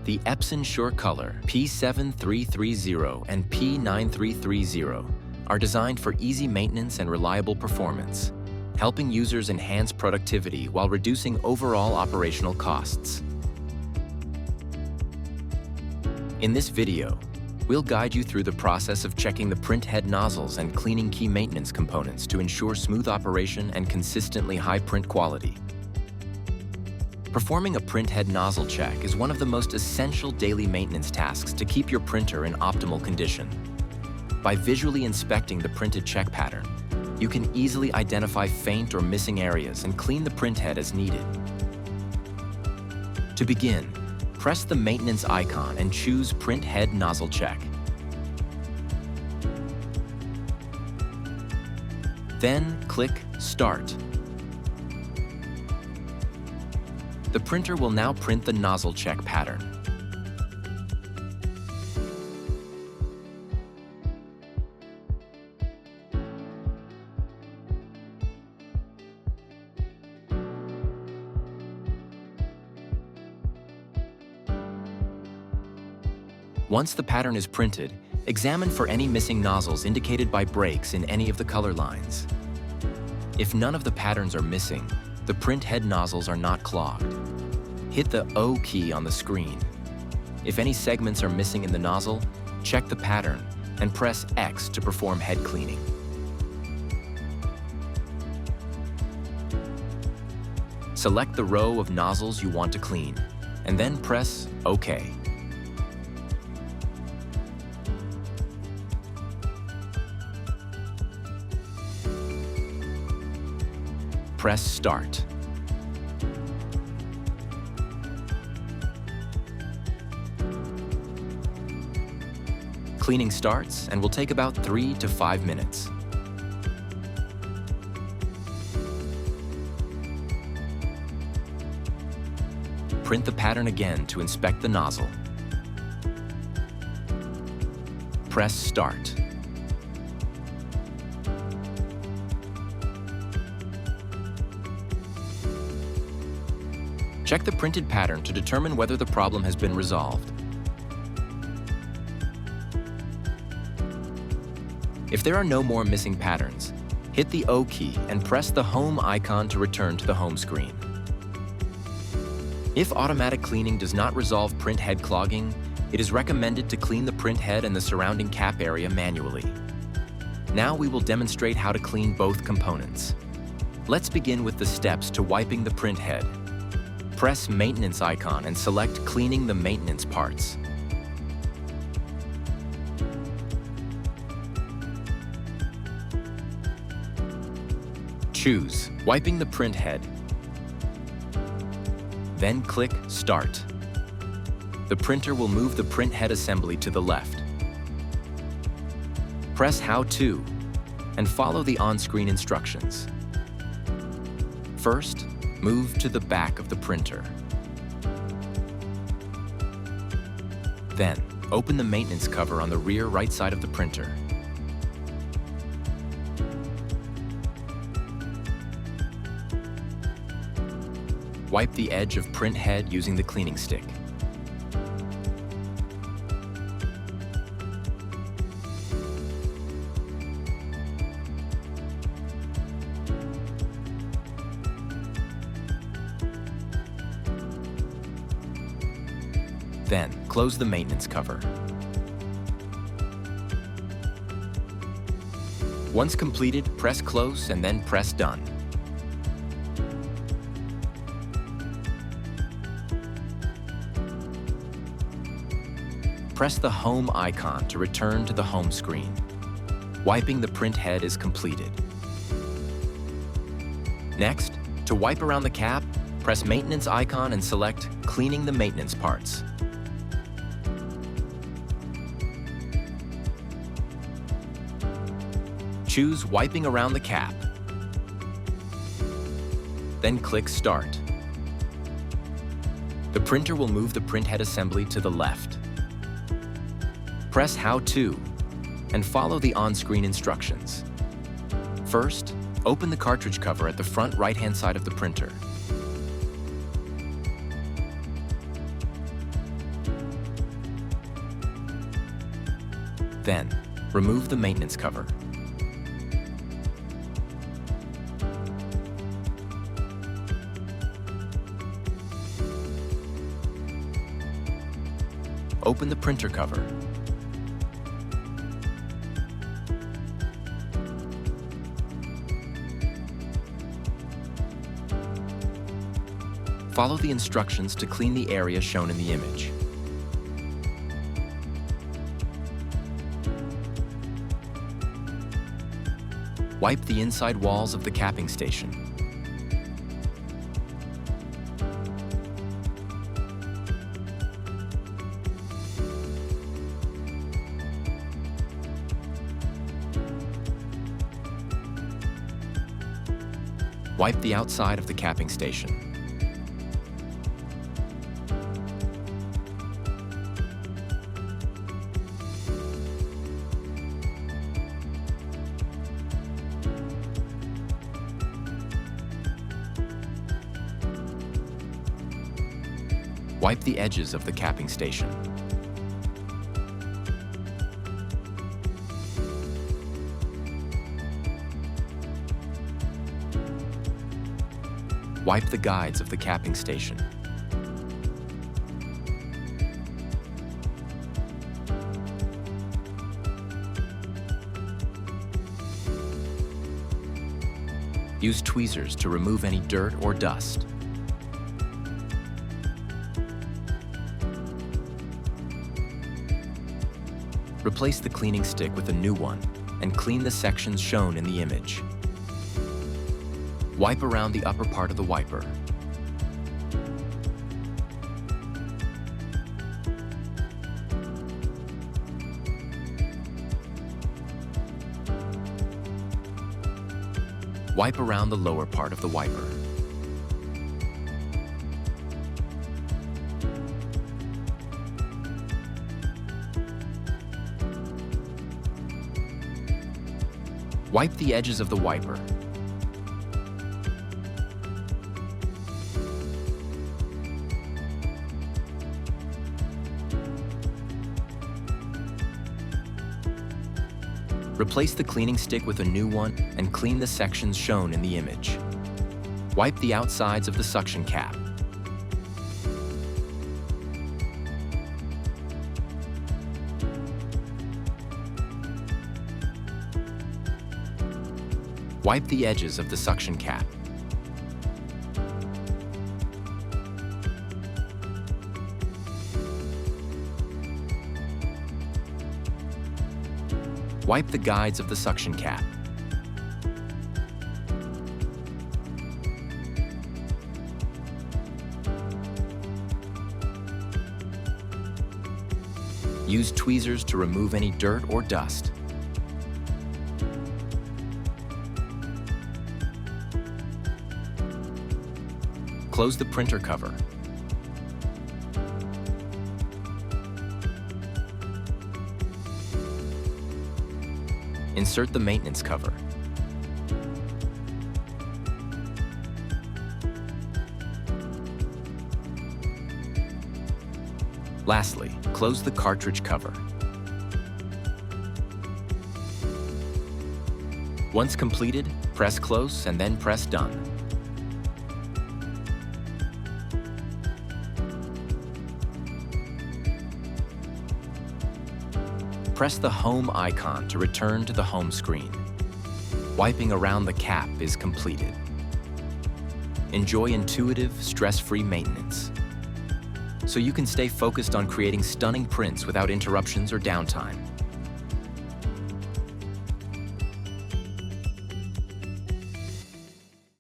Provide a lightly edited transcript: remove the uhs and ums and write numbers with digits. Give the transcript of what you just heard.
The Epson SureColor P7330 and P9330 are designed for easy maintenance and reliable performance, helping users enhance productivity while reducing overall operational costs. In this video, we'll guide you through the process of checking the print head nozzles and cleaning key maintenance components to ensure smooth operation and consistently high print quality. Performing a print head nozzle check is one of the most essential daily maintenance tasks to keep your printer in optimal condition. By visually inspecting the printed check pattern, you can easily identify faint or missing areas and clean the print head as needed. To begin, press the maintenance icon and choose Print Head Nozzle Check. Then click Start. The printer will now print the nozzle check pattern. Once the pattern is printed, examine for any missing nozzles indicated by breaks in any of the color lines. If none of the patterns are missing, the print head nozzles are not clogged. Hit the O key on the screen. If any segments are missing in the nozzle, check the pattern and press X to perform head cleaning. Select the row of nozzles you want to clean, and then press OK. Press Start. Cleaning starts and will take about 3 to 5 minutes. Print the pattern again to inspect the nozzle. Press Start. Check the printed pattern to determine whether the problem has been resolved. If there are no more missing patterns, hit the O key and press the Home icon to return to the home screen. If automatic cleaning does not resolve print head clogging, it is recommended to clean the print head and the surrounding cap area manually. Now we will demonstrate how to clean both components. Let's begin with the steps to wiping the print head. Press Maintenance icon and select Cleaning the Maintenance parts. Choose Wiping the print head. Then click Start. The printer will move the print head assembly to the left. Press How To and follow the on-screen instructions. First, move to the back of the printer. Then, open the maintenance cover on the rear right side of the printer. Wipe the edge of print head using the cleaning stick. Then, close the maintenance cover. Once completed, press Close and then press Done. Press the Home icon to return to the home screen. Wiping the print head is completed. Next, to wipe around the cap, press Maintenance icon and select Cleaning the Maintenance parts. Choose Wiping around the cap. Then click Start. The printer will move the print head assembly to the left. Press How To and follow the on-screen instructions. First, open the cartridge cover at the front right-hand side of the printer. Then, remove the maintenance cover. Open the printer cover. Follow the instructions to clean the area shown in the image. Wipe the inside walls of the capping station. Wipe the outside of the capping station. Wipe the edges of the capping station. Wipe the guides of the capping station. Use tweezers to remove any dirt or dust. Replace the cleaning stick with a new one and clean the sections shown in the image. Wipe around the upper part of the wiper. Wipe around the lower part of the wiper. Wipe the edges of the wiper. Replace the cleaning stick with a new one and clean the sections shown in the image. Wipe the outsides of the suction cap. Wipe the edges of the suction cap. Wipe the guides of the suction cap. Use tweezers to remove any dirt or dust. Close the printer cover. Insert the maintenance cover. Lastly, close the cartridge cover. Once completed, press close and then press done. Press the Home icon to return to the home screen. Wiping around the cap is completed. Enjoy intuitive, stress-free maintenance, so you can stay focused on creating stunning prints without interruptions or downtime.